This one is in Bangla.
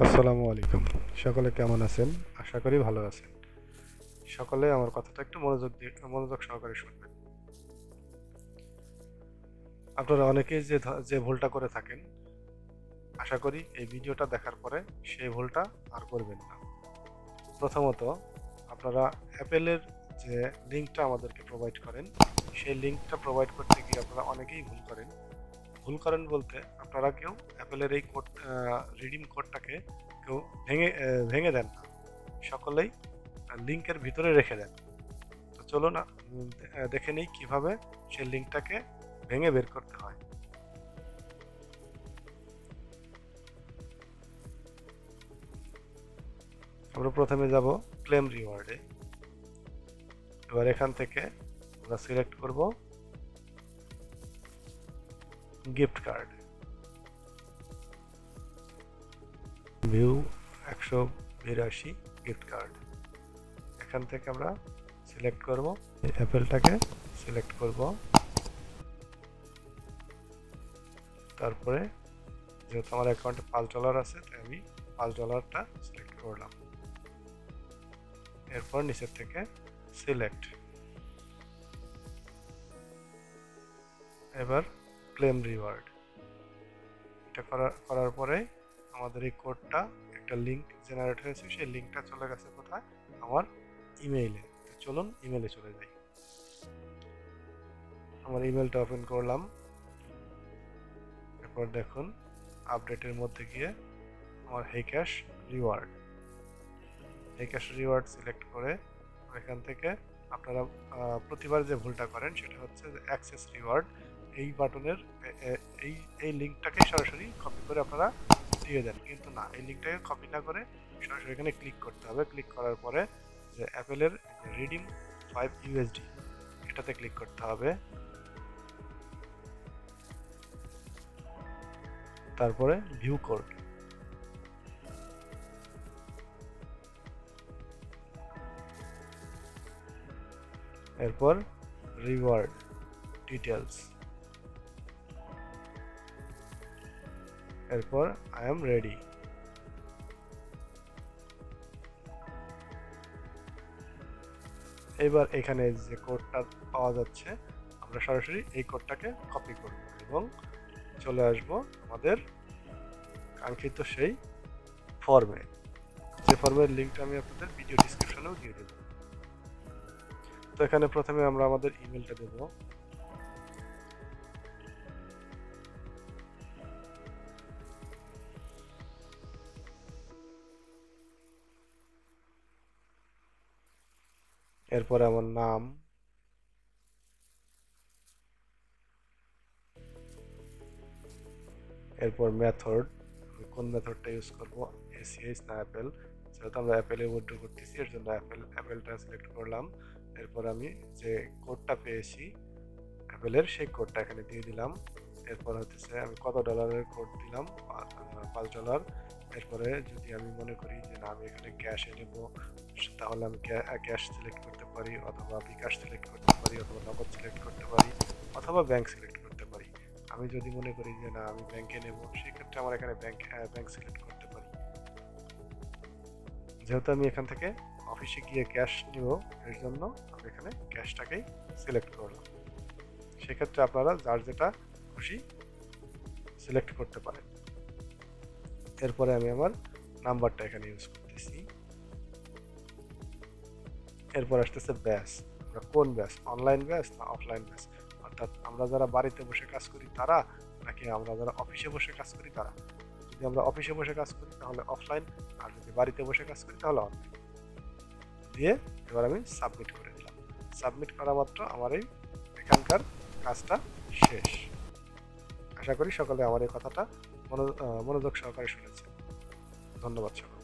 আসসালামু আলাইকুম। সকলে কেমন আছেন? আশা করি ভালো আছেন। সকলে আমার কথাটা একটু মনোযোগ সহকারে শুনবেন। আপনারা অনেকেই যে ভুলটা করে থাকেন, আশা করি এই ভিডিওটা দেখার পরে সেই ভুলটা আর করবেন না। প্রথমত, আপনারা অ্যাপেলের যে লিঙ্কটা আমাদেরকে প্রোভাইড করেন, সেই লিঙ্কটা প্রোভাইড করতে গিয়ে আপনারা অনেকেই ভুল করেন। ভুল করেন বলতে আপনারা কেউ অ্যাপেলের এই রিডিম কোডটাকে কেউ ভেঙে দেন না। সকলেই লিঙ্কের ভিতরে রেখে দেন। তো চলুন দেখে নিই কিভাবে সেই লিঙ্কটাকে ভেঙে বের করতে হয়। আমরা প্রথমে যাব ক্লেম রিওয়ার্ডে। এবার এখান থেকে আমরা সিলেক্ট করব gift card, view 182 gift card. এখান থেকে আমরা সিলেক্ট করব অ্যাপেলটাকে সিলেক্ট করব। তারপরে যেহেতু আমার অ্যাকাউন্টে $5 আছে, তাই আমি $5টা সিলেক্ট করলাম। এরপর নিচের থেকে সিলেক্ট। এবার ক্লেম রিওয়ার্ড, এটা করার পরে আমাদের এই কোডটা একটা লিঙ্ক জেনারেট হয়েছে। সেই লিঙ্কটা চলে গেছে কোথায়? আমার ইমেইলে। চলুন ইমেইলে চলে যাই। আমার ইমেলটা ওপেন করলাম। এরপর দেখুন আপডেটের মধ্যে গিয়ে আমার হ্যাকাশ রিওয়ার্ড সিলেক্ট করে এখান থেকে আপনারা প্রতিবার যে ভুলটা করেন সেটা হচ্ছে যে অ্যাক্সেস রিওয়ার্ড, এই বাটনের এই এই লিঙ্কটাকে সরাসরি কপি করে আপনারা দিয়ে দেন, কিন্তু না, এই লিঙ্কটাকে কপি না করে সরাসরি এখানে ক্লিক করতে হবে। ক্লিক করার পরে যে অ্যাপেলের রিডিম 5 USD এটাতে ক্লিক করতে হবে। তারপরে ভিউ কোড, এরপর রিওয়ার্ড ডিটেলস, এরপর আই এম রেডি। এবার এখানে যে কোডটা পাওয়া যাচ্ছে আমরা সরাসরি এই কোডটাকে কপি করব এবং চলে আসব আমাদের কাঙ্ক্ষিত সেই ফর্মে, যে ফর্মের লিঙ্কটা আমি আপনাদের ভিডিও ডিসক্রিপশনেও দিয়ে দেব। তো এখানে প্রথমে আমরা আমাদের ইমেলটা দেব। এরপরে আমার নাম, এরপর মেথড, আমি কোন মেথডটা ইউজ করব, ACH না অ্যাপেল। যেহেতু আমরা অ্যাপেলে উইথড্র করতেছি এর জন্য অ্যাপেলটা সিলেক্ট করলাম। এরপর আমি যে কোডটা পেয়েছি অ্যাপেলের সেই কোডটা এখানে দিয়ে দিলাম। এরপর হচ্ছে আমি কত ডলারের কোড দিলাম, $5। এরপরে যদি আমি মনে করি যে না আমি এখানে ক্যাশে নেব, তাহলে আমি ক্যাশ সিলেক্ট করতে পারি, অথবা বিকাশ সিলেক্ট করতে পারি, অথবা নগদ সিলেক্ট করতে পারি, অথবা ব্যাংক সিলেক্ট করতে পারি। আমি যদি মনে করি যে না আমি ব্যাংকে নেব, সেক্ষেত্রে আমার এখানে ব্যাংক সিলেক্ট করতে পারি। যেহেতু আমি এখান থেকে অফিসে গিয়ে ক্যাশ নিব, এর জন্য আমি এখানে ক্যাশটাকেই সিলেক্ট করলাম। সেক্ষেত্রে আপনারা যার যেটা খুশি সিলেক্ট করতে পারেন। এরপরে আমি আমার নাম্বারটা এখানে ইউজ করতেছি। এরপর আসতেছে ব্যাচ, আমরা কোন ব্যাচ, অনলাইন ব্যাচ না অফলাইন ব্যাচ, অর্থাৎ আমরা যারা বাড়িতে বসে কাজ করি তারা, নাকি আমরা যারা অফিসে বসে কাজ করি তারা। যদি আমরা অফিসে বসে কাজ করি তাহলে অফলাইন, আর যদি বাড়িতে বসে কাজ করি তাহলে অনলাইন। দিয়ে এবার আমি সাবমিট করে দিলাম। সাবমিট করা মাত্র আমার এই এখানকার কাজটা শেষ। আশা করি সকলে আমার এই কথাটা মনোযোগ সহকারে শুনেছেন। ধন্যবাদ সকলকে।